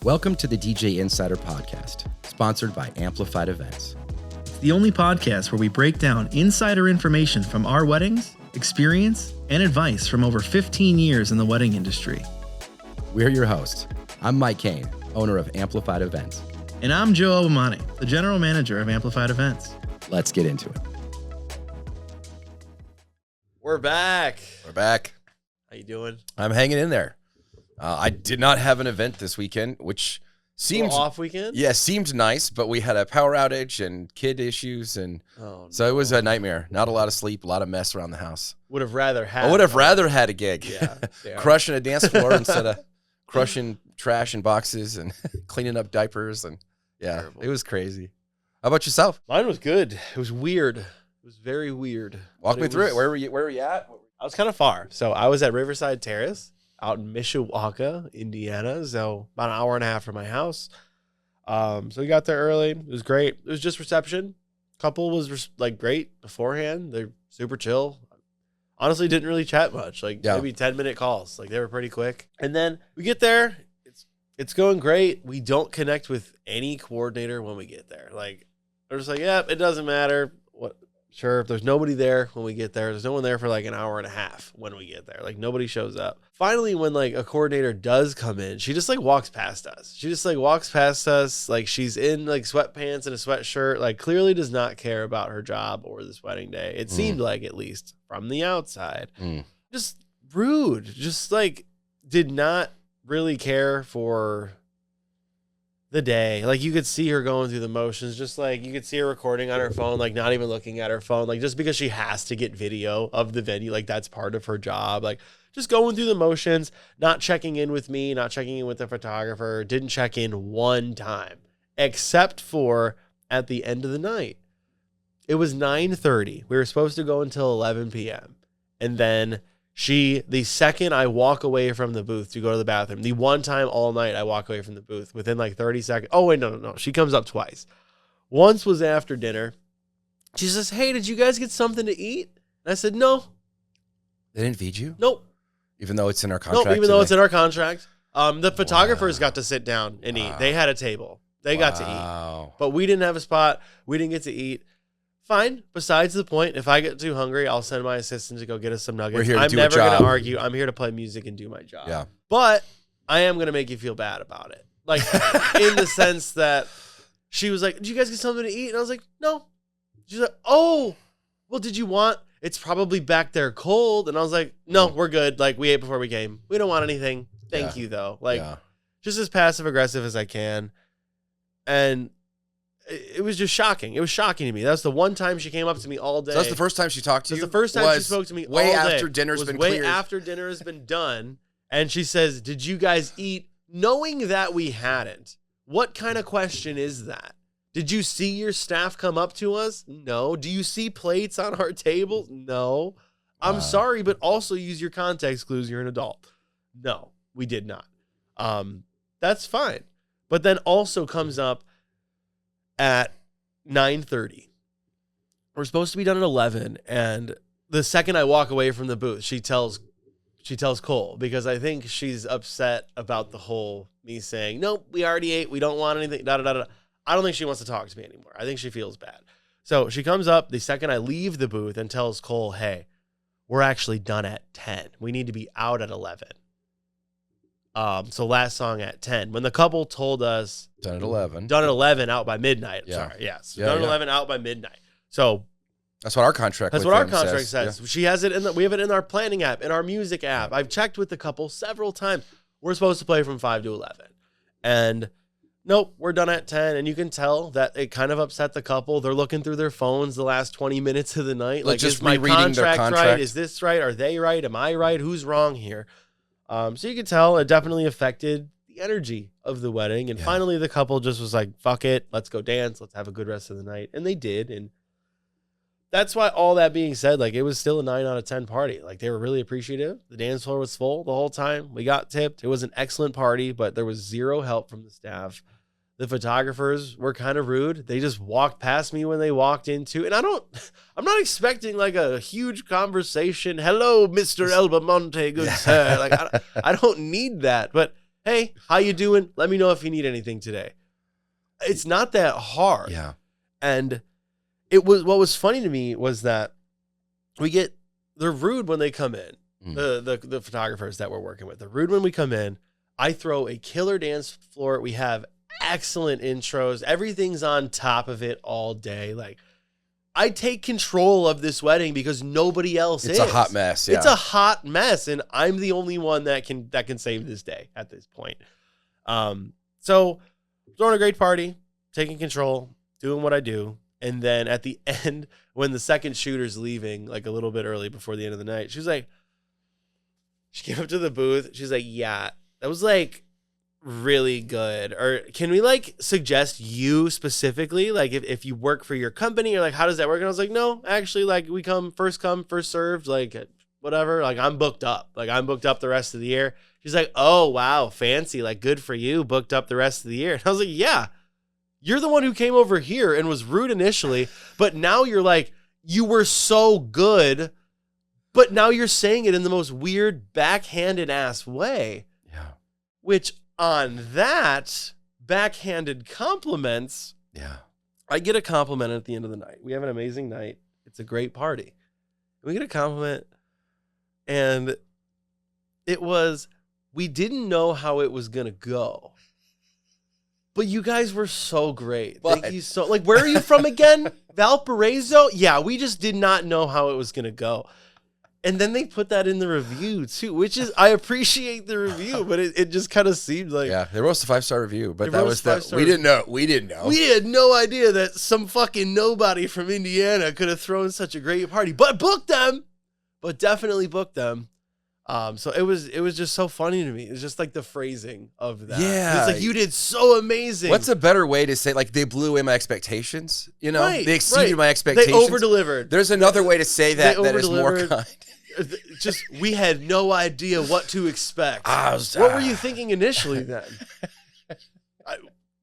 Welcome to the DJ Insider Podcast, sponsored by Amplified Events. It's the only podcast where we break down insider information from our weddings, experience, and advice from over 15 years in the wedding industry. We're your hosts. I'm Mike Kane, owner of Amplified Events. And I'm Joe Obamani, the general manager of Amplified Events. Let's get into it. We're back. How you doing? I'm hanging in there. I did not have an event this weekend, which seemed off weekend. Yeah, seemed nice, but we had a power outage and kid issues, and so it was a nightmare. Not a lot of sleep, a lot of mess around the house. Would have rather had. I would have rather had a gig. Yeah, crushing a dance floor instead of crushing trash and boxes and cleaning up diapers, and Terrible. It was crazy. How about yourself? Mine was good. It was weird. It was very weird. Walk me through it. Where were you at? I was kind of far. So I was at Riverside Terrace out in Mishawaka, Indiana. So about an hour and a half from my house. So we got there early. It was great. It was just reception. Couple was like great beforehand. They're super chill. Honestly, didn't really chat much. Maybe 10-minute calls. Like they were pretty quick. And then we get there. It's going great. We don't connect with any coordinator when we get there. Like they're just like, yeah, it doesn't matter. Sure, if there's nobody there when we get there, there's no one there for like an hour and a half when we get there. Like nobody shows up. Finally, when like a coordinator does come in, she just like walks past us. Like she's in like sweatpants and a sweatshirt, like clearly does not care about her job or this wedding day. It seemed like, at least from the outside. Just rude. Just like did not really care for the day. Like you could see her going through the motions, just like you could see her recording on her phone, like not even looking at her phone, like just because she has to get video of the venue, like that's part of her job, like just going through the motions, not checking in with me, not checking in with the photographer, didn't check in one time, except for at the end of the night. It was 9:30. We were supposed to go until 11 p.m. And then the second I walk away from the booth to go to the bathroom, the one time all night I walk away from the booth within like 30 seconds. Oh, wait, no. She comes up twice. Once was after dinner. She says, hey, did you guys get something to eat? And I said, no. They didn't feed you? Nope. Even though it's in our contract? Nope, even though it's in our contract. The photographers got to sit down and eat. They had a table. They got to eat. But we didn't have a spot. We didn't get to eat. Fine. Besides the point, if I get too hungry, I'll send my assistant to go get us some nuggets. We're here to I'm do never a job. going to argue. I'm here to play music and do my job. Yeah. But I am going to make you feel bad about it. Like, in the sense that she was like, did you guys get something to eat? And I was like, no. She's like, oh, well, did you want, it's probably back there cold. And I was like, no, we're good. Like, we ate before we came. We don't want anything. Thank you, though. Like, just as passive aggressive as I can. And it was just shocking. It was shocking to me. That's the one time she came up to me all day. So that's the first time she talked to you? That's the first time she spoke to me all day. Way after dinner's been cleared. Way after dinner has been done. And she says, did you guys eat? Knowing that we hadn't. What kind of question is that? Did you see your staff come up to us? No. Do you see plates on our table? No. I'm sorry, but also use your context clues. You're an adult. No, we did not. That's fine. But then also comes up at 9:30. We're supposed to be done at 11, and the second I walk away from the booth, she tells Cole, because I think she's upset about the whole me saying, nope, we already ate, we don't want anything, I don't think she wants to talk to me anymore. I think she feels bad. So she comes up the second I leave the booth and tells Cole, hey, we're actually done at 10. We need to be out at 11. So last song at 10. When the couple told us Done at 11, out by midnight. Yeah. Sorry, yes. Done at 11, out by midnight. So that's what our contract says. Yeah. She has it we have it in our planning app, in our music app. I've checked with the couple several times. We're supposed to play from 5 to 11. And nope, we're done at 10. And you can tell that it kind of upset the couple. They're looking through their phones the last 20 minutes of the night. Like, just is my rereading their contract right? Is this right? Are they right? Am I right? Who's wrong here? So you can tell it definitely affected the energy of the wedding. And finally the couple just was like, fuck it. Let's go dance. Let's have a good rest of the night. And they did. And that's why, all that being said, like, it was still a 9 out of 10 party. Like, they were really appreciative. The dance floor was full the whole time. We got tipped. It was an excellent party, but there was zero help from the staff. The photographers were kind of rude. They just walked past me when they walked into, and I'm not expecting like a huge conversation. Hello, Mr. Albamonte, good sir. Like, I don't need that, but hey, how you doing? Let me know if you need anything today. It's not that hard. Yeah. And what was funny to me was that they're rude when they come in. The photographers that we're working with, they're rude when we come in. I throw a killer dance floor. We have excellent intros. Everything's on top of it all day. Like, I take control of this wedding because nobody else is. It's a hot mess. Yeah. It's a hot mess, and I'm the only one that can save this day at this point. So throwing a great party, taking control, doing what I do. And then at the end, when the second shooter's leaving, like a little bit early before the end of the night, she came up to the booth. She's like, yeah, that was like really good. Or can we like suggest you specifically? Like if you work for your company, or like, how does that work? And I was like, no, actually, like we come, first served, like whatever. Like I'm booked up. Like I'm booked up the rest of the year. She's like, oh, wow, fancy. Like good for you. Booked up the rest of the year. And I was like, yeah, you're the one who came over here and was rude initially. But now you're like, you were so good. But now you're saying it in the most weird, backhanded ass way. Yeah. Which on that, backhanded compliments. Yeah. I get a compliment at the end of the night. We have an amazing night. It's a great party. We get a compliment. And it was, we didn't know how it was going to go. But you guys were so great. What? Thank you so, like, where are you from again? Valparaiso? Yeah, we just did not know how it was going to go. And then they put that in the review too, which is, I appreciate the review, but it just kind of seemed like. Yeah, they wrote a 5-star review, but They that wrote was a the, 5-star we didn't know. We didn't know. We had no idea that some fucking nobody from Indiana could have thrown such a great party, but booked them, but definitely booked them. So it was just so funny to me. It's just like the phrasing of that. Yeah. It's like, you did so amazing. What's a better way to say, like, they blew away my expectations? You know, Right, they exceeded right. my expectations. They over-delivered. There's another way to say that They that is more over-delivered. kind. Just, we had no idea what to expect. What What were you thinking initially then?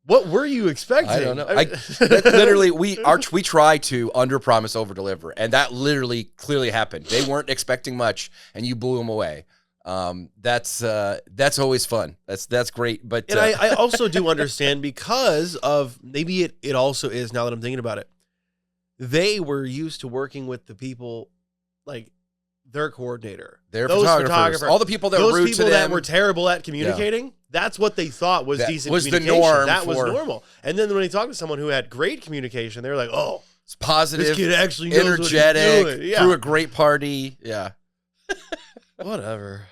What were you expecting? I don't know. That literally, we try to under-promise, over-deliver, and that literally clearly happened. They weren't expecting much, and you blew them away. That's always fun. That's great. But And I also do understand, because of, maybe it also is, now that I'm thinking about it, they were used to working with the people, like their coordinator, they're those photographers. All the people that were those rude people to that them were terrible at communicating. That's what they thought was That decent was the communication. norm That was for- normal. And then when they talked to someone who had great communication, they were like, oh, It's positive, this kid actually knows energetic, what he's doing. Yeah. threw a great party. Yeah, Whatever.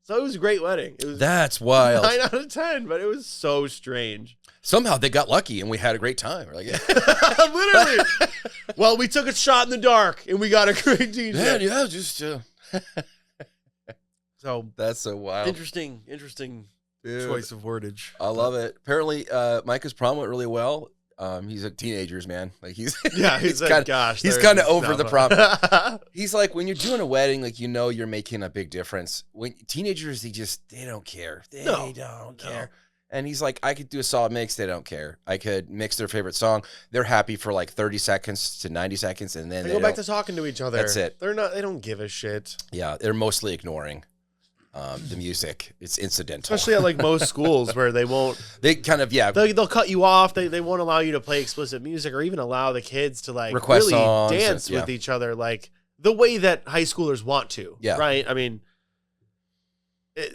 So it was a great wedding. It was that's wild. 9 out of 10, but it was so strange. Somehow they got lucky, and we had a great time. We're like, Literally. Well, we took a shot in the dark, and we got a great DJ. man, yeah, just So that's so wild. interesting Dude, choice of wordage. I love it. Apparently, Micah's prom went really well. He's like teenagers, man. Like he's Yeah, he's like, kinda, gosh. he's they're kind of just over the not- prom. He's like, when you're doing a wedding, like, you know, you're making a big difference. When teenagers, they don't care. They No. don't care. And he's like, I could do a solid mix. They don't care. I could mix their favorite song. They're happy for like 30 seconds to 90 seconds. And then They they go back don't- to talking to each other. That's it. They don't give a shit. yeah, they're mostly ignoring the music. It's incidental. Especially at like most schools where they won't, they kind of, yeah. they'll cut you off. They won't allow you to play explicit music, or even allow the kids to like Request really songs and- dance with each other like the way that high schoolers want to. Yeah. Right. I mean,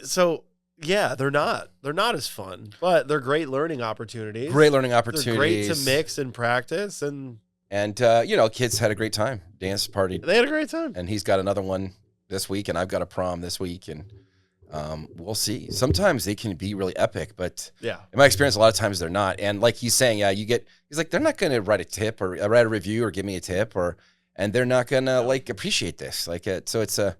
so yeah, they're not as fun, but they're great learning opportunities. Great learning They're opportunities. great to mix and practice, and you know, kids had a great time. Dance party. they had a great time. And he's got another one this week, and I've got a prom this week, and we'll see. Sometimes they can be really epic, but Yeah. in my experience, a lot of times they're not. And like he's saying, yeah, he's like, they're not going to write a tip or write a review or give me a tip, and they're not going to like appreciate this. Like so it's a,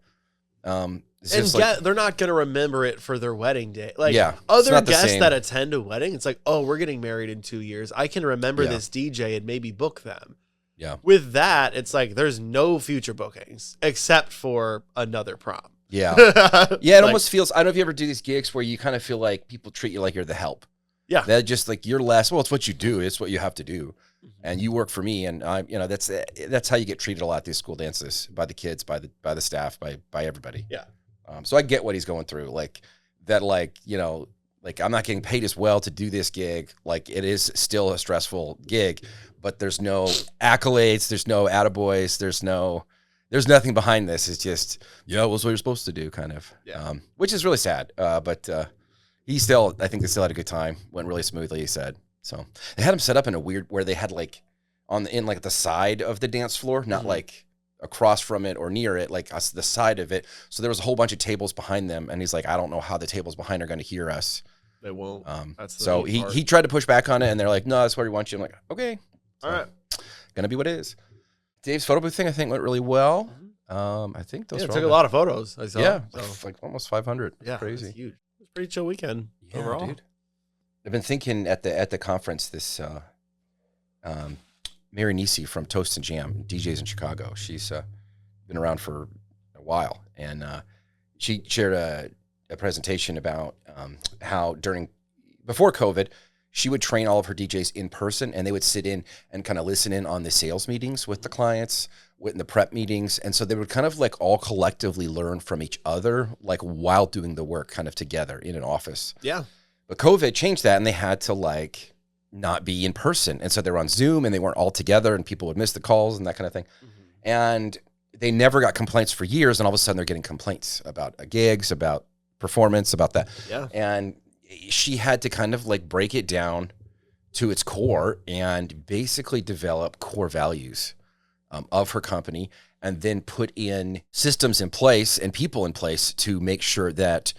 it's And just like, they're not going to remember it for their wedding day. Like Yeah, it's other not the guests same. that attend a wedding, it's like, oh, we're getting married in 2 years. I can remember Yeah. this DJ and maybe book them. Yeah. With that, it's like there's no future bookings except for another prom. yeah. Yeah, it Like, almost feels, I don't know if you ever do these gigs where you kind of feel like people treat you like you're the help. Yeah. That just like you're less, well, it's what you do. It's what you have to do. Mm-hmm. And you work for me. And you know, that's how you get treated a lot at these school dances, by the kids, by the staff, by everybody. Yeah. So I get what he's going through. Like that like, like I'm not getting paid as well to do this gig. Like it is still a stressful gig, but there's no accolades, there's no attaboys, there's nothing behind this. It's just, it was what you're supposed to do kind of, which is really sad. But I think they still had a good time. Went really smoothly, he said. So they had him set up in a weird, where they had like in like the side of the dance floor, not like across from it or near it, like the side of it. So there was a whole bunch of tables behind them. And he's like, I don't know how the tables behind are going to hear us. They won't. So he tried to push back on it, and they're like, no, that's where we want you. I'm like, okay. All right. Gonna be what it is. Dave's photo booth thing, I think, went really well. I think those took a lot of photos. I saw. Yeah, so. like almost 500. Yeah, crazy. Huge. It was a pretty chill weekend overall. Dude. I've been thinking at the conference, this Mary Nisi from Toast and Jam, DJs in Chicago. She's been around for a while, and she shared a presentation about how before COVID, she would train all of her DJs in person, and they would sit in and kind of listen in on the sales meetings with the clients, in the prep meetings. And so they would kind of like all collectively learn from each other, like while doing the work kind of together in an office. Yeah. But COVID changed that, and they had to like not be in person. And so they were on Zoom, and they weren't all together, and people would miss the calls and that kind of thing. Mm-hmm. And they never got complaints for years, and all of a sudden they're getting complaints about gigs, about performance, about that. Yeah. And she had to kind of like break it down to its core and basically develop core values of her company, and then put in systems in place and people in place to make sure that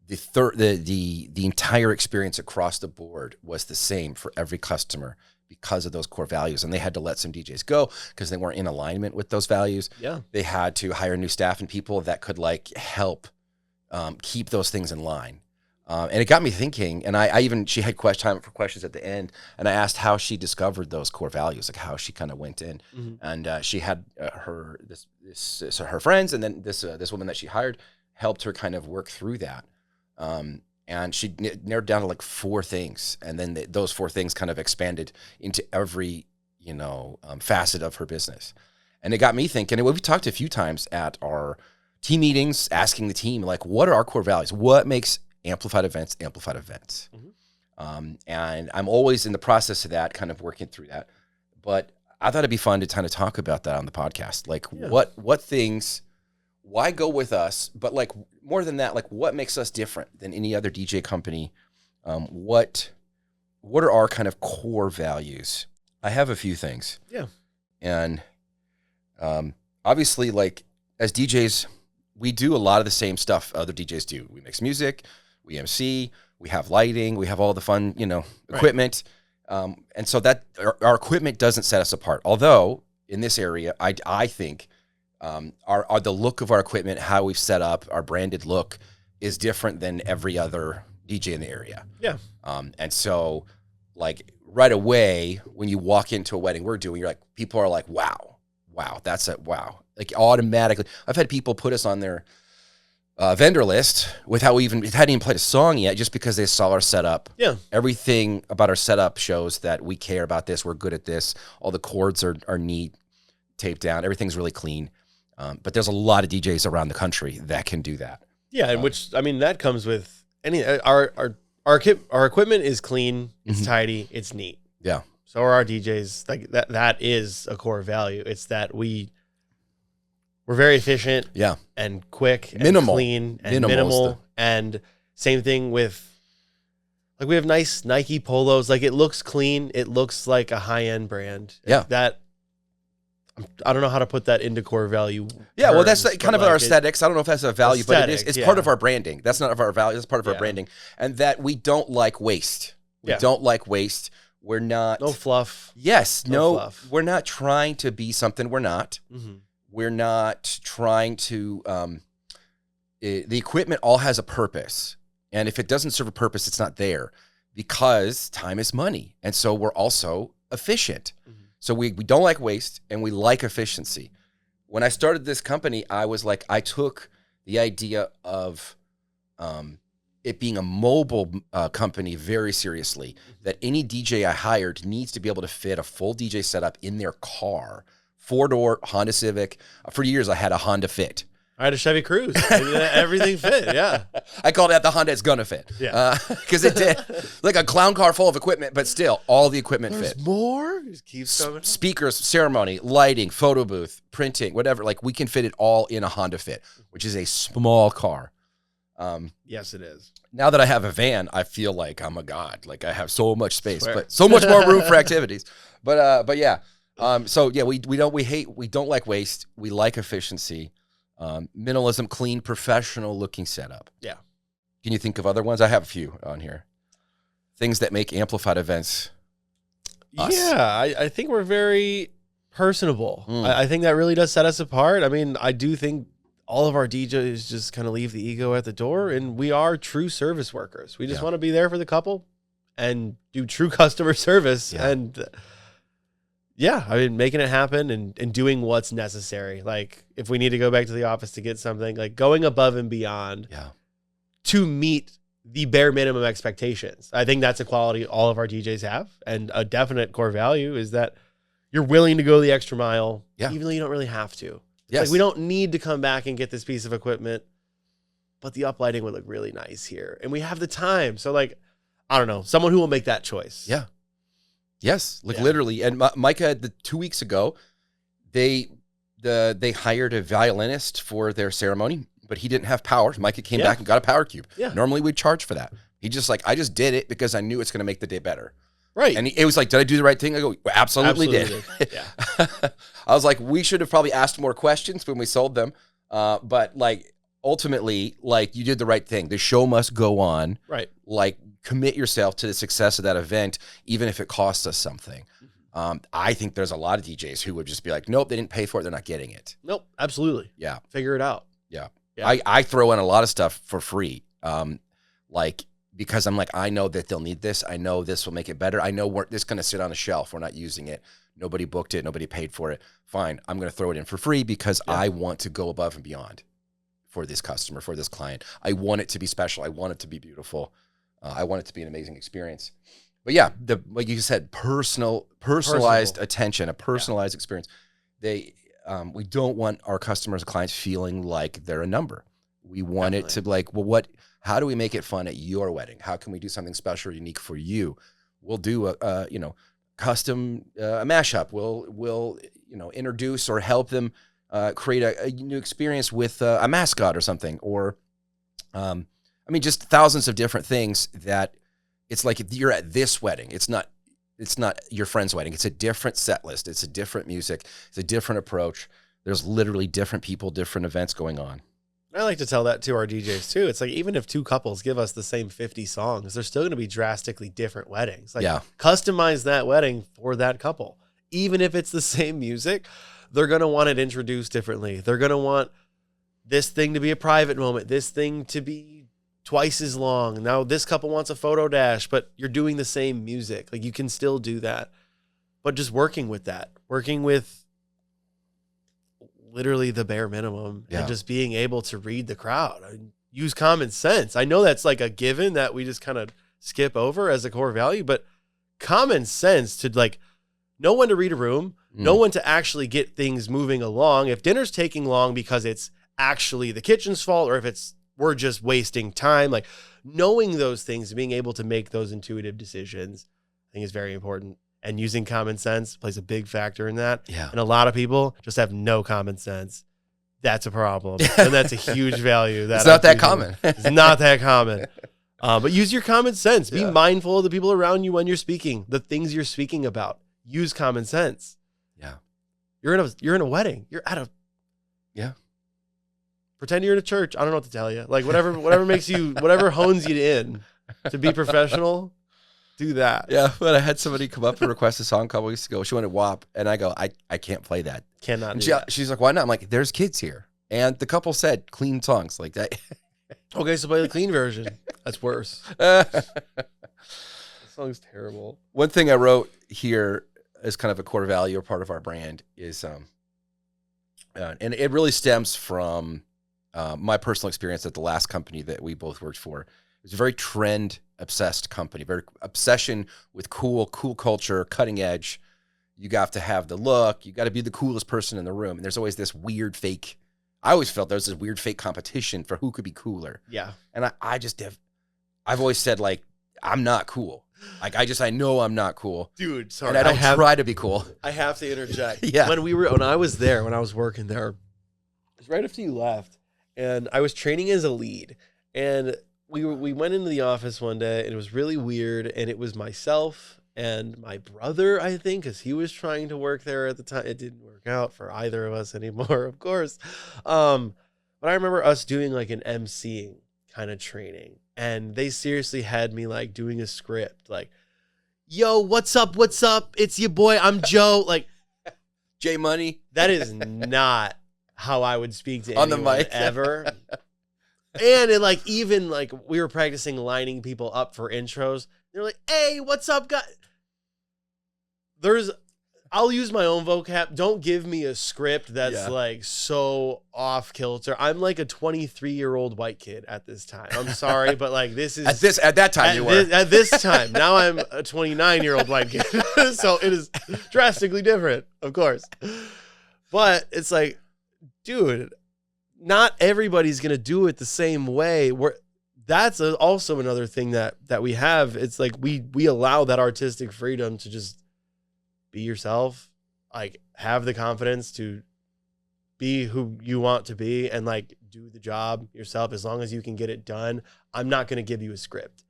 the entire experience across the board was the same for every customer because of those core values. And they had to let some DJs go because they weren't in alignment with those values. Yeah. They had to hire new staff and people that could like help keep those things in line. And it got me thinking, and she had time for questions at the end, and I asked how she discovered those core values, like how she kind of went in. Mm-hmm. And she had her friends, and then this woman that she hired helped her kind of work through that. And she narrowed down to like 4 things, and then those 4 things kind of expanded into every facet of her business. And it got me thinking, and we've talked a few times at our team meetings, asking the team, like, what are our core values? What makes Amplified Events? Mm-hmm. And I'm always in the process of that, kind of working through that. But I thought it'd be fun to kind of talk about that on the podcast. Like, what things, why go with us? But like more than that, like what makes us different than any other DJ company? What are our kind of core values? I have a few things. Yeah. And obviously, like as DJs, we do a lot of the same stuff other DJs do. We mix music, we MC, we have lighting, we have all the fun, equipment. Right. And so that our equipment doesn't set us apart. Although in this area, I think the look of our equipment, how we've set up, our branded look is different than every other DJ in the area. Yeah. And so like right away, when you walk into a wedding we're doing, you're like, people are like, wow, that's it. Wow. Like automatically, I've had people put us on their vendor list without hadn't even played a song yet, just because they saw our setup. Yeah. Everything about our setup shows that we care about this. We're good at this. All the cords are neat, taped down. Everything's really clean. But there's a lot of DJs around the country that can do that. Yeah. And that comes with our equipment is clean. It's Mm-hmm. tidy. It's neat. Yeah. So are our DJs. Like that is a core value. It's that we're very efficient, and quick, and minimal, clean, and minimal. And same thing with, like, we have nice Nike polos. Like, it looks clean. It looks like a high end brand. Yeah. That I don't know how to put that into core value. Yeah, well, that's terms, kind of our aesthetics. I don't know if that's a value, but it's part of our branding. That's not of our value. That's part of our branding, and that we don't like waste. We don't like waste. We're not no fluff. Yes, no fluff. We're not trying to be something we're not. Mm-hmm. We're not trying to, the equipment all has a purpose. And if it doesn't serve a purpose, it's not there, because time is money. And so we're also efficient. Mm-hmm. So we don't like waste, and we like efficiency. When I started this company, I was like, I took the idea of it being a mobile company very seriously, that any DJ I hired needs to be able to fit a full DJ setup in their car. 4-door Honda Civic. For years, I had a Honda Fit. I had a Chevy Cruze. Everything fit. Yeah. I called it the Honda It's Gonna Fit. Yeah. Because it did. Like a clown car full of equipment, but still, all the equipment fit. More? It just keeps coming. Speakers, ceremony, lighting, photo booth, printing, whatever. Like we can fit it all in a Honda Fit, which is a small car. Yes, it is. Now that I have a van, I feel like I'm a god. Like I have so much space, but so much more room for activities. But yeah. So yeah, we don't like waste. We like efficiency. Minimalism, clean, professional looking setup. Yeah. Can you think of other ones? I have a few on here. Things that make amplified events us. Yeah, I think we're very personable. I think that really does set us apart. I mean, I do think all of our DJs just kind of leave the ego at the door, and we are true service workers. We just want to be there for the couple and do true customer service. Yeah. And yeah, I mean, making it happen and doing what's necessary. Like if we need to go back to the office to get something, like going above and beyond to meet the bare minimum expectations. I think that's a quality all of our DJs have. And a definite core value is that you're willing to go the extra mile, even though you don't really have to. Like we don't need to come back and get this piece of equipment, but the uplighting would look really nice here. And we have the time. So like, I don't know, someone who will make that choice. Yeah. Yes, like literally. And Micah, 2 weeks ago, they hired a violinist for their ceremony, but he didn't have power. Micah came back and got a power cube. Yeah. Normally we'd charge for that. He just like, I just did it because I knew it's going to make the day better. Right. And it was like, did I do the right thing? I go, absolutely did. Yeah. I was like, we should have probably asked more questions when we sold them. But like, ultimately, like you did the right thing. The show must go on. Right. Like commit yourself to the success of that event, even if it costs us something. I think there's a lot of DJs who would just be like, nope, they didn't pay for it. They're not getting it. Nope. Absolutely. Yeah. Figure it out. Yeah. Yeah. I throw in a lot of stuff for free. Like, because I'm like, I know that they'll need this. I know this will make it better. I know this is going to sit on a shelf. We're not using it. Nobody booked it. Nobody paid for it. Fine. I'm going to throw it in for free because I want to go above and beyond for this customer, for this client. I want it to be special. I want it to be beautiful. I want it to be an amazing experience. But yeah, like you said, personalized attention, a personalized experience. We don't want our customers and clients feeling like they're a number. We want it to like, well, how do we make it fun at your wedding? How can we do something special or unique for you? We'll do a custom mashup. We'll introduce or help them create a new experience with a mascot or something, or just thousands of different things that it's like if you're at this wedding, it's not your friend's wedding. It's a different set list. It's a different music. It's a different approach. There's literally different people, different events going on. I like to tell that to our DJs too. It's like, even if two couples give us the same 50 songs, they're still going to be drastically different weddings. Like customize that wedding for that couple. Even if it's the same music, they're going to want it introduced differently. They're going to want this thing to be a private moment, this thing to be twice as long. Now this couple wants a photo dash, but you're doing the same music. Like you can still do that, but just working with literally the bare minimum and just being able to read the crowd. Use common sense. I know that's like a given that we just kind of skip over as a core value, but common sense to like know when to read a room, know when to actually get things moving along. If dinner's taking long because it's actually the kitchen's fault, or if we're just wasting time, like knowing those things, being able to make those intuitive decisions, I think is very important. And using common sense plays a big factor in that. Yeah. And a lot of people just have no common sense. That's a problem. And that's a huge value. It's not that common. It's not that common. But use your common sense. Be mindful of the people around you when you're speaking, the things you're speaking about. Use common sense. Yeah. You're in a wedding. You're at a pretend you're in a church. I don't know what to tell you. Like whatever makes you, whatever hones you in to be professional. Do that. Yeah, but I had somebody come up and request a song a couple weeks ago. She wanted WAP, and I go, I can't play that. Cannot. She's like, why not? I'm like, there's kids here, and the couple said clean songs like that. Okay, so play the clean version. That's worse. That song's terrible. One thing I wrote here as kind of a core value or part of our brand is, and it really stems from my personal experience at the last company that we both worked for. It was a very trend-obsessed company, very obsession with cool culture, cutting edge. You got to have the look. You got to be the coolest person in the room. And there's always this weird fake I always felt there was this weird fake competition for who could be cooler. Yeah. And I've always said, like, I'm not cool. Like, I know I'm not cool. Dude, sorry. And I don't try to be cool. I have to interject. Yeah. When I was working there, it was right after you left, and I was training as a lead, and we went into the office one day, and it was really weird, and it was myself and my brother, I think, because he was trying to work there at the time. It didn't work out for either of us anymore, of course. But I remember us doing like an emceeing kind of training, and they seriously had me like doing a script, like, yo, what's up? It's your boy, I'm Joe. Like, J Money. that is not how I would speak to On the anyone mic. ever. And it, like, even like we were practicing lining people up for intros. They're like, hey, what's up, guys? I'll use my own vocab. Don't give me a script that's like so off kilter. I'm like a 23-year-old white kid at this time. I'm sorry, but like this is At that time you were. at this time. Now I'm a 29-year-old white kid. So it is drastically different, of course. But it's like, dude, not everybody's gonna do it the same way. That's also another thing that we have. It's like we allow that artistic freedom to just be yourself, like have the confidence to be who you want to be and like do the job yourself as long as you can get it done. I'm not going to give you a script.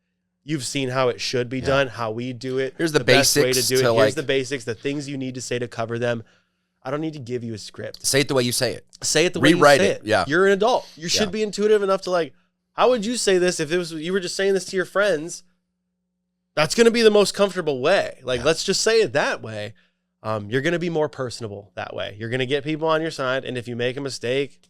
You've seen how it should be done, how we do it. Here's the best way basics to do it. to, Here's like- the basics, the things you need to say to cover them. I don't need to give you a script. Say it the way you say it. Say it the way Rewrite you say it. Yeah. You're an adult. You should be intuitive enough to like, how would you say this if it was you were just saying this to your friends? That's going to be the most comfortable way. Like, let's just say it that way. You're going to be more personable that way. You're going to get people on your side. And if you make a mistake,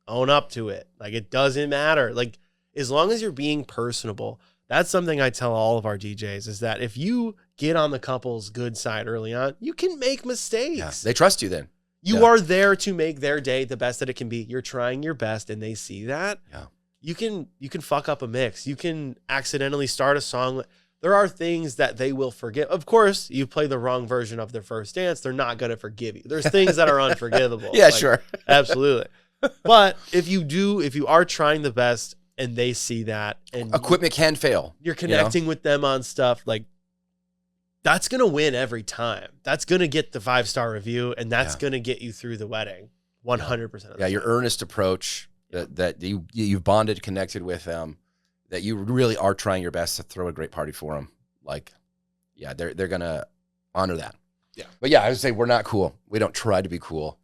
own up to it. Like, it doesn't matter. Like, as long as you're being personable, that's something I tell all of our DJs is that if you get on the couple's good side early on, you can make mistakes. Yeah. They trust you then. You are there to make their day the best that it can be. You're trying your best and they see that. Yeah. You can fuck up a mix. You can accidentally start a song. There are things that they will forgive. Of course, you play the wrong version of their first dance, they're not going to forgive you. There's things that are unforgivable. Yeah, Like, sure. Absolutely. But if you are trying the best and they see that and Equipment can fail. you're connecting with them on stuff, like that's going to win every time. That's going to get the 5-star review and that's going to get you through the wedding 100% of the Yeah, time. your earnest approach that you've bonded, connected with them, that you really are trying your best to throw a great party for them. Like, yeah, they're going to honor that. Yeah. But yeah, I would say we're not cool. We don't try to be cool.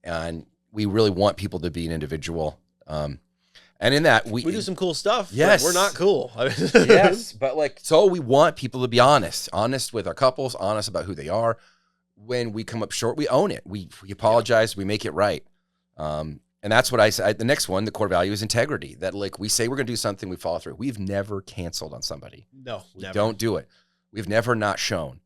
And we really want people to be an individual. And in that, we do some cool stuff. Yes. But we're not cool. yes, but like, so we want people to be honest with our couples, honest about who they are. When we come up short, we own it. We apologize. We make it right. And that's what I say. The next one, the core value is integrity. That like we say we're going to do something, we follow through. We've never canceled on somebody. No, We never. don't do it. We've never not shown.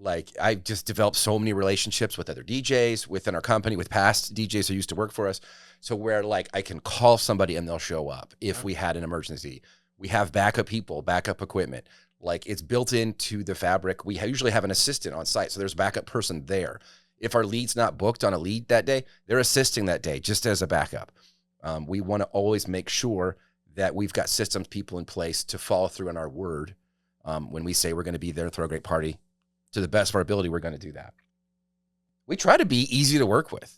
Like I just developed so many relationships with other DJs within our company, with past DJs who used to work for us. So where like I can call somebody and they'll show up if we had an emergency. We have backup people, backup equipment. Like it's built into the fabric. We usually have an assistant on site. So there's a backup person there. If our lead's not booked on a lead that day, they're assisting that day just as a backup. We want to always make sure that we've got systems, people in place to follow through on our word. When we say we're going to be there to throw a great party, to the best of our ability, we're going to do that. We try to be easy to work with.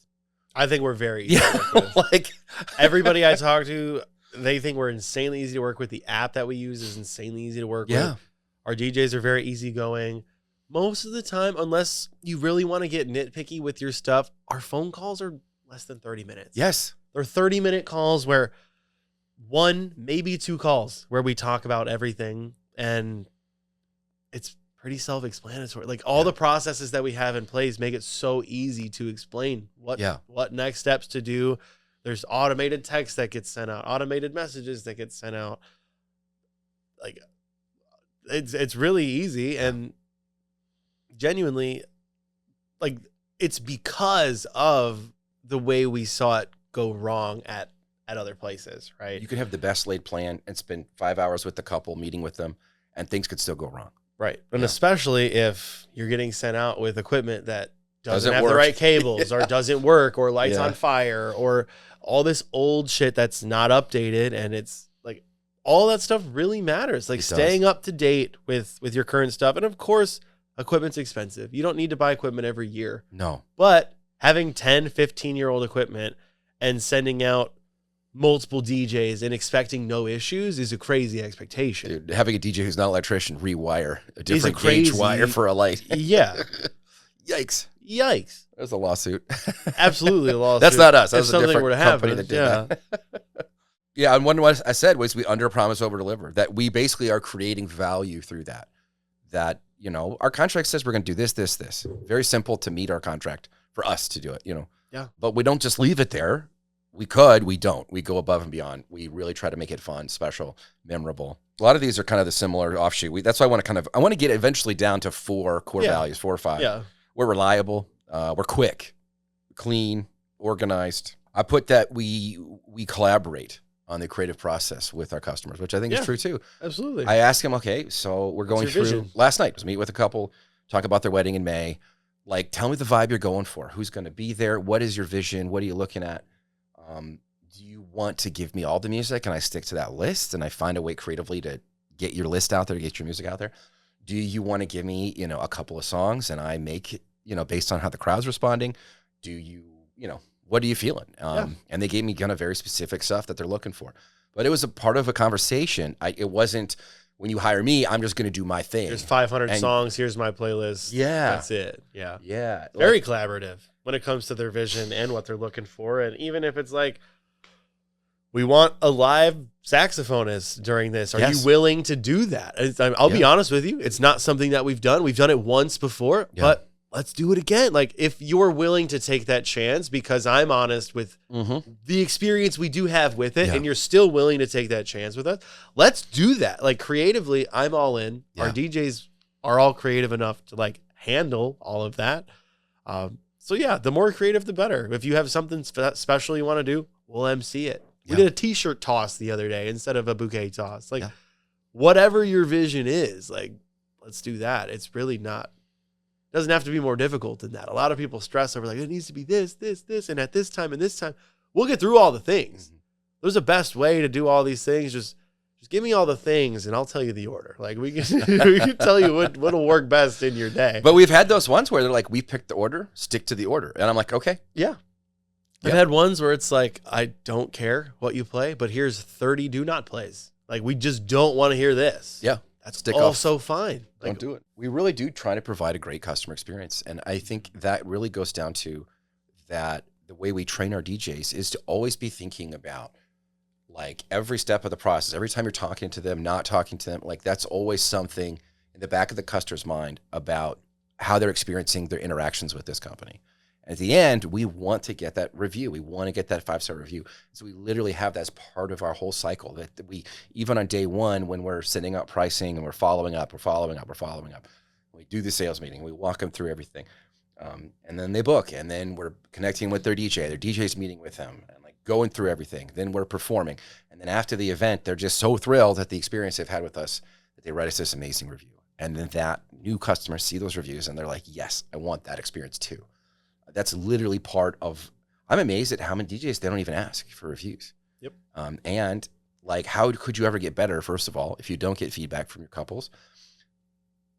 I think we're very easy to work with. Like Everybody I talk to, they think we're insanely easy to work with. The app that we use is insanely easy to work Yeah. with. Our DJs are very easygoing. Most of the time, unless you really want to get nitpicky with your stuff, our phone calls are less than 30 minutes. yes, They're 30-minute calls where one, maybe 2 calls where we talk about everything. And it's pretty self-explanatory. Like all the processes that we have in place make it so easy to explain what next steps to do. There's automated text that gets sent out, automated messages that get sent out. Like it's really easy and genuinely, like it's because of the way we saw it go wrong at other places, right? you could have the best laid plan and spend 5 hours with the couple, meeting with them, and things could still go wrong. Right. And Yeah. especially if you're getting sent out with equipment that doesn't Doesn't have the work. right cables or doesn't work or lights Yeah. on fire or all this old shit that's not updated. And it's like all that stuff really matters. Like It does. staying up to date with your current stuff. And of course, equipment's expensive. You don't need to buy equipment every year. No. But having 10, 15-year-old equipment and sending out multiple DJs and expecting no issues is a crazy expectation. Dude, having a DJ who's not an electrician rewire a Is different a crazy- gauge wire for a light. Yeah. Yikes. Yikes. There's a lawsuit. Absolutely a lawsuit. That's not us. That If was a something different were to company happen, that did yeah. that. Yeah, and what I said was we under promise, over deliver. That we basically are creating value through that. That, you know, our contract says we're going to do this, this, this. Very simple to meet our contract for us to do it, you know. Yeah. But we don't just leave it there. We could, we don't. We go above and beyond. We really try to make it fun, special, memorable. A lot of these are kind of the similar offshoot. That's why I want to get eventually down to 4 core values, 4 or 5. Yeah. We're reliable. We're quick, clean, organized. I put that we collaborate on the creative process with our customers, which I think is true too. Absolutely. I asked him, okay, so we're going What's your through vision? last night was meet with a couple, talk about their wedding in May. Like, tell me the vibe you're going for. Who's going to be there? What is your vision? What are you looking at? Do you want to give me all the music and I stick to that list and I find a way creatively to get your list out there, to get your music out there? Do you want to give me, you know, a couple of songs and I make it, you know, based on how the crowd's responding? Do you, you know, what are you feeling? And they gave me kind of very specific stuff that they're looking for. But it was a part of a conversation. It wasn't, when you hire me, I'm just going to do my thing. There's 500 And- songs. Here's my playlist. Yeah. That's it. Yeah. Yeah. Very collaborative when it comes to their vision and what they're looking for. And even if it's like, we want a live saxophonist during this. Are Yes. you willing to do that? I'll be honest with you. It's not something that we've done. We've done it once before, but let's do it again. Like if you're willing to take that chance, because I'm honest with the experience we do have with it, Yeah. and you're still willing to take that chance with us, let's do that. Like creatively, I'm all in. Yeah. Our DJs are all creative enough to like handle all of that. So yeah, the more creative, the better. If you have something special you want to do, we'll MC it. We Yeah. did a t-shirt toss the other day instead of a bouquet toss. Like Yeah. whatever your vision is, like let's do that. It's really not, doesn't have to be more difficult than that. A lot of people stress over like, it needs to be this, this, this, and at this time and this time. We'll get through all the things. There's a best way to do all these things. Just give me all the things and I'll tell you the order. Like we can, we can tell you what'll work best in your day. But we've had those ones where they're like, we picked the order, stick to the order. And I'm like, okay. Yeah. I've Yep. had ones where it's like, I don't care what you play, but here's 30 do not plays. Like, we just don't want to hear this. Yeah. That's Stick off. also fine. Like, Don't do it. We really do try to provide a great customer experience. And I think that really goes down to that the way we train our DJs is to always be thinking about like every step of the process. Every time you're talking to them, not talking to them, like that's always something in the back of the customer's mind about how they're experiencing their interactions with this company. At the end, we want to get that review. We want to get that 5-star review. So we literally have that as part of our whole cycle that we, even on day one, when we're sending out pricing and we're following up, we do the sales meeting, we walk them through everything. And then they book, and then we're connecting with their DJ's meeting with them and like going through everything. Then we're performing. And then after the event, they're just so thrilled at the experience they've had with us that they write us this amazing review. And then that new customers see those reviews and they're like, yes, I want that experience too. That's literally part of, I'm amazed at how many DJs, they don't even ask for reviews. Yep. And like, how could you ever get better, first of all, if you don't get feedback from your couples?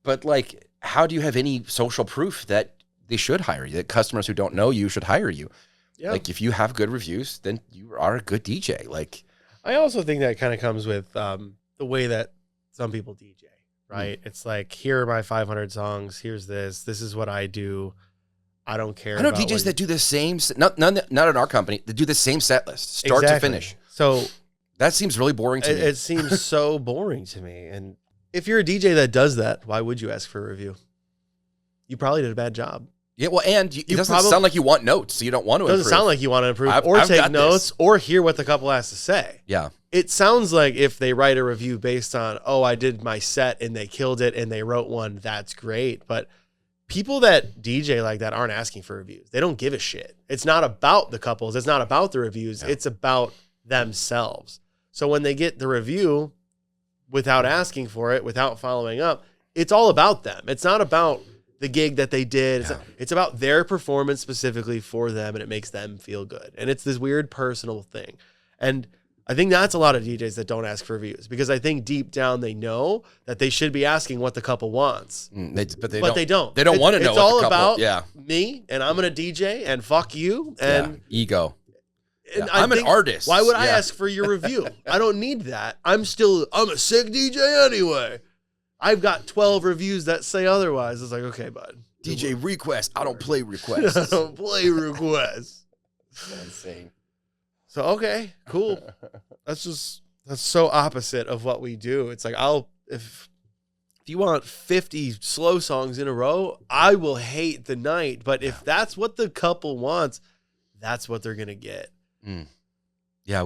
But like, how do you have any social proof that they should hire you, that customers who don't know you should hire you? yeah. Like, if you have good reviews, then you are a good DJ. Like, I also think that kind of comes with the way that some people DJ, right? It's like, here are my 500 songs. Here's this. This is what I do. I don't care. I know about DJs what that do the same, not in our company, that do the same set list, start to finish. So That seems really boring to me. it seems so boring to me. And if you're a DJ that does that, why would you ask for a review? You probably did a bad job. Yeah, well, and it You doesn't probably- sound like you want notes, so you don't want to It doesn't improve. sound like you want to improve I've or take got notes this. or hear what the couple has to say. Yeah. It sounds like if they write a review based on, oh, I did my set and they killed it and they wrote one, that's great. But people that DJ like that aren't asking for reviews. They don't give a shit. It's not about the couples. It's not about the reviews. Yeah. It's about themselves. So when they get the review without asking for it, without following up, it's all about them. It's not about the gig that they did. It's about their performance specifically for them, and it makes them feel good. And it's this weird personal thing. And I think that's a lot of DJs that don't ask for reviews, because I think deep down they know that they should be asking what the couple wants. But they don't. They don't want to know. It's all what the couple, about me, and I'm going to DJ, and fuck you. And ego. And I'm an artist. Why would I ask for your review? I don't need that. I'm a sick DJ anyway. I've got 12 reviews that say otherwise. It's like, okay, bud. DJ request. I don't play requests. I don't play requests. That's insane. So, okay, cool. That's so opposite of what we do. It's like, if you want 50 slow songs in a row, I will hate the night. But if that's what the couple wants, that's what they're going to get. Yeah,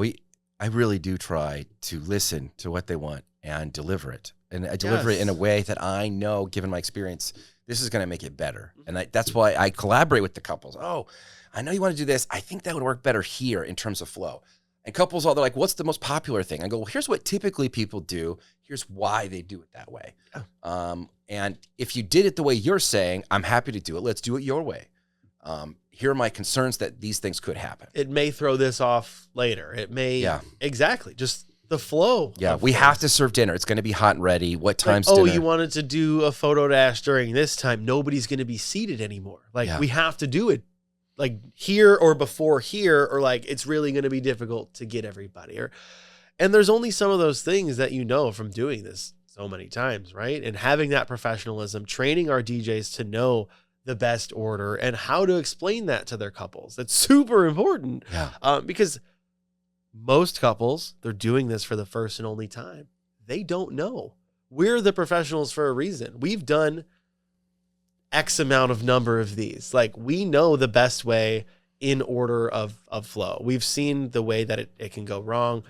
I really do try to listen to what they want and deliver it. And I deliver it in a way that I know, given my experience, this is going to make it better. And that's why I collaborate with the couples. Oh, I know you want to do this. I think that would work better here in terms of flow. And couples, they're like, what's the most popular thing? I go, well, here's what typically people do. Here's why they do it that way. And if you did it the way you're saying, I'm happy to do it. Let's do it your way. Here are my concerns that these things could happen. It may throw this off later. It may. Exactly. Just the flow. Yeah. We have to serve dinner. It's going to be hot and ready. What time's dinner? Oh, you wanted to do a photo dash during this time. Nobody's going to be seated anymore. We have to do it like here or before here, or like it's really going to be difficult to get everybody. And there's only some of those things that you know from doing this so many times, right? And having that professionalism, training our DJs to know the best order and how to explain that to their couples. That's super important. Because most couples, they're doing this for the first and only time. They don't know. We're the professionals for a reason. We've done X amount of number of these. Like, we know the best way in order of flow. We've seen the way that it can go wrong.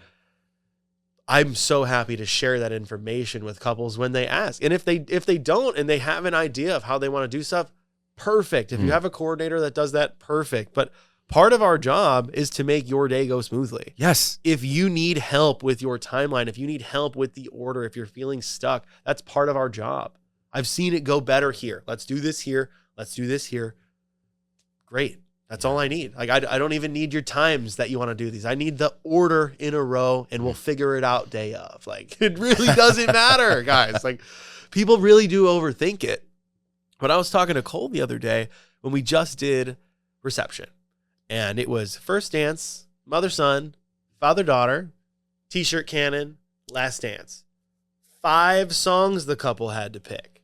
I'm so happy to share that information with couples when they ask. And if they don't and they have an idea of how they want to do stuff, perfect. If you have a coordinator that does that, perfect. But part of our job is to make your day go smoothly. Yes. If you need help with your timeline, if you need help with the order, if you're feeling stuck, that's part of our job. I've seen it go better here. Let's do this here. Let's do this here. Great. That's all I need. Like, I don't even need your times that you want to do these. I need the order in a row, and we'll figure it out day of. Like, it really doesn't matter, guys. Like, people really do overthink it. But I was talking to Cole the other day when we just did reception, and it was first dance, mother-son, father-daughter, t-shirt cannon, last dance. 5 songs the couple had to pick.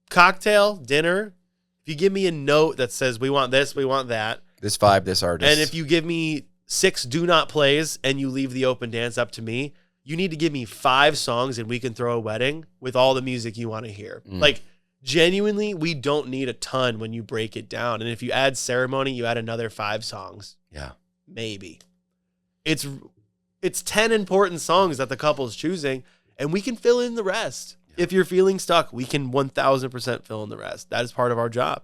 Cocktail, dinner. If you give me a note that says we want this, we want that. This vibe, this artist. And if you give me 6 do not plays and you leave the open dance up to me, you need to give me 5 songs and we can throw a wedding with all the music you want to hear. Like, genuinely, we don't need a ton when you break it down. And if you add ceremony, you add another 5 songs. Yeah. Maybe. It's 10 important songs that the couple's choosing, and we can fill in the rest. Yeah. If you're feeling stuck, we can 1000% fill in the rest. That is part of our job.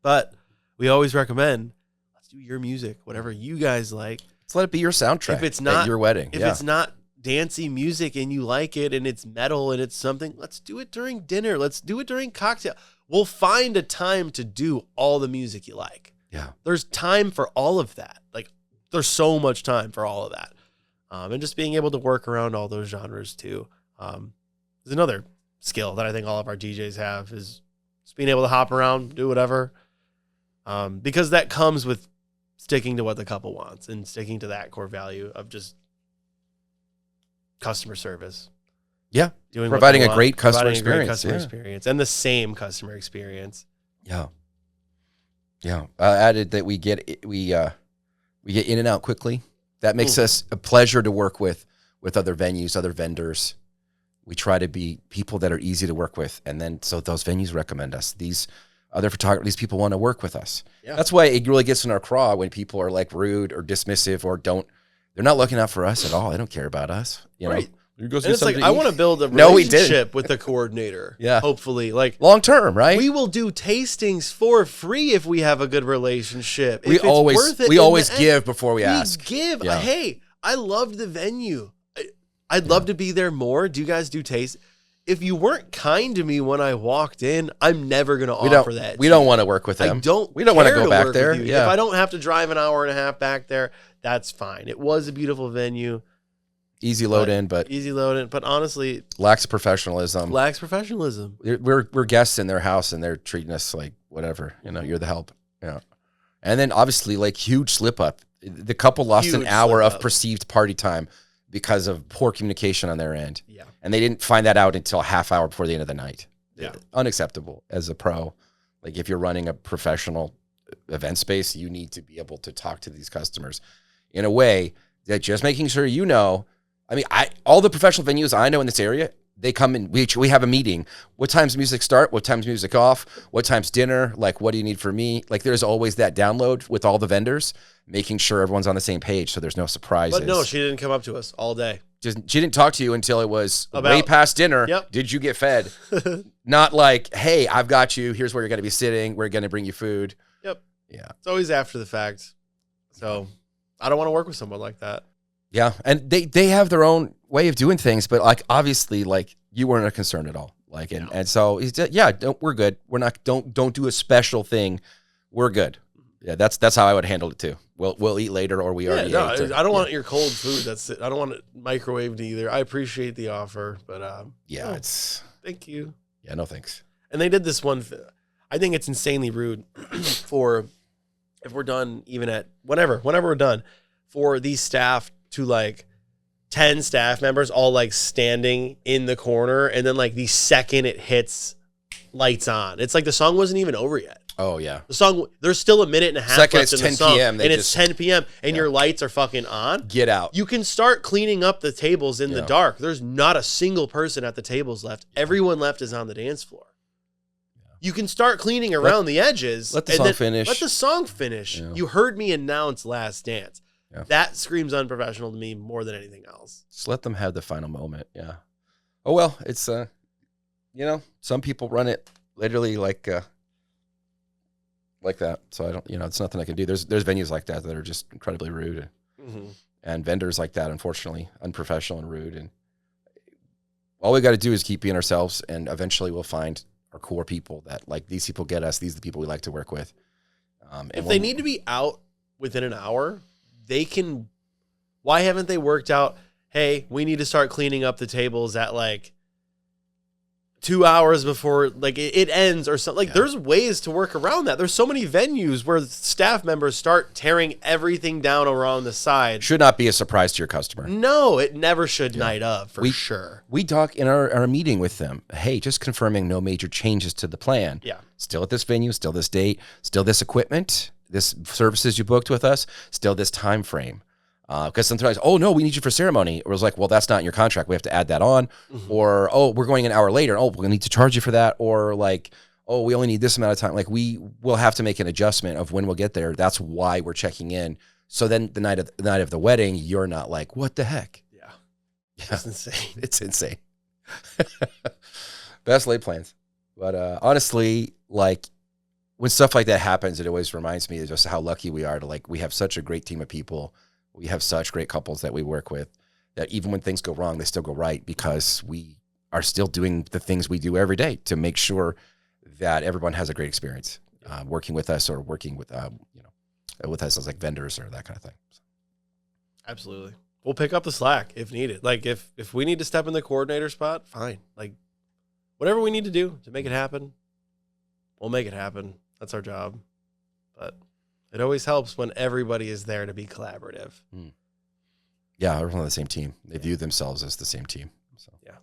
But we always recommend, let's do your music, whatever you guys like. Let's let it be your soundtrack if it's not at your wedding. If it's not dancey music and you like it and it's metal and it's something, let's do it during dinner. Let's do it during cocktail. We'll find a time to do all the music you like. Yeah. There's time for all of that. Like, there's so much time for all of that. And just being able to work around all those genres too. Is another skill that I think all of our DJs have, is just being able to hop around, do whatever. Because that comes with sticking to what the couple wants and sticking to that core value of just customer service. Yeah. Providing a great customer experience. Experience and the same customer experience. Yeah. Yeah. Added that we get in and out quickly. That makes us a pleasure to work with other venues, other vendors. We try to be people that are easy to work with. And then, so those venues recommend us. These other photographers, these people want to work with us. Yeah. That's why it really gets in our craw when people are like rude or dismissive or they're not looking out for us at all. They don't care about us. You know? And it's like, I want to build a relationship with the coordinator. Yeah. Hopefully, like long term, right? We will do tastings for free if we have a good relationship. We always give before we ask. Give. Yeah. Hey, I loved the venue. I'd love to be there more. Do you guys do taste? if you weren't kind to me when I walked in, I'm never gonna offer that. We don't want to work with them. We don't want to care go back work there. with you. Yeah. If I don't have to drive an hour and a half back there, that's fine. It was a beautiful venue, Easy load in, but easy load in. But honestly, lacks professionalism. lacks professionalism. We're guests in their house and they're treating us like whatever. You're the help. Yeah. And then obviously like huge slip up. The couple lost an Huge hour slip of up. perceived party time because of poor communication on their end. Yeah. And they didn't find that out until a half hour before the end of the night. Yeah. Unacceptable as a pro. Like if you're running a professional event space, you need to be able to talk to these customers in a way that just making sure I mean, all the professional venues I know in this area, they come in, we have a meeting. What time's music start? What time's music off? What time's dinner? Like, what do you need for me? Like, there's always that download with all the vendors, making sure everyone's on the same page so there's no surprises. But no, she didn't come up to us all day. She didn't talk to you until it was way About- past dinner. Yep. Did you get fed? Not like, hey, I've got you. Here's where you're going to be sitting. We're going to bring you food. Yep. Yeah. It's always after the fact. So I don't want to work with someone like that. Yeah. And they have their own way of doing things, but like, obviously, like, you weren't a concern at all. Like, and so he's we're good. We're not, don't do a special thing. We're good. Yeah. That's how I would handle it too. We'll eat later, or we already ate. I don't want your cold food. That's it. I don't want it microwaved either. I appreciate the offer, but Yeah. It's, thank you. yeah, no thanks. And they did this one. I think it's insanely rude for if we're done, even at whenever we're done, for these staff to like 10 staff members all like standing in the corner, and then like the second it hits, lights on. It's like the song wasn't even over yet. Oh yeah. The song, there's still a minute and a half Second left it's in the 10 song, p.m., they and it's just- 10 p.m. and Yeah. your lights are fucking on. Get out. You can start cleaning up the tables in the Yeah. dark. There's not a single person at the tables left. Everyone left is on the dance floor. You can start cleaning around the edges. let the and song then finish. Let the song finish. Yeah. You heard me announce Last Dance. Yeah. That screams unprofessional to me more than anything else. Just let them have the final moment. Yeah. Oh well, it's some people run it literally like that. So I don't, it's nothing I can do. There's venues like that are just incredibly rude, and vendors like that, unfortunately, unprofessional and rude. And all we got to do is keep being ourselves, and eventually we'll find our core people that like these people get us. These are the people we like to work with. If they need to be out within an hour, they can. Why haven't they worked out, hey, we need to start cleaning up the tables at like 2 hours before like it ends or something? Like there's ways to work around that. There's so many venues where staff members start tearing everything down around the side. should not be a surprise to your customer. No, it never should night of for sure. We talk in our meeting with them. Hey, just confirming no major changes to the plan. Yeah. Still at this venue, still this date, still this equipment, this services you booked with us, still this time frame. Because sometimes, oh no, we need you for ceremony. Or it's like, well, that's not in your contract. We have to add that on. Or, oh, we're going an hour later. Oh, we're gonna need to charge you for that. Or like, oh, we only need this amount of time. Like we will have to make an adjustment of when we'll get there. That's why we're checking in. So then the night of the wedding, you're not like, what the heck? Yeah. Yeah. That's insane. It's insane. Best laid plans. But honestly, like when stuff like that happens, it always reminds me of just how lucky we are to like, we have such a great team of people. We have such great couples that we work with that even when things go wrong, they still go right because we are still doing the things we do every day to make sure that everyone has a great experience working with us or working with, with us as like vendors or that kind of thing. Absolutely. We'll pick up the slack if needed. Like if we need to step in the coordinator spot, fine. Like whatever we need to do to make it happen, we'll make it happen. That's our job. But it always helps when everybody is there to be collaborative. Yeah, everyone's on the same team. They view themselves as the same team. So Yeah.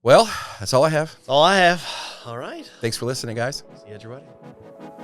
Well, that's all I have. That's all I have. All right. Thanks for listening, guys. See you at your wedding.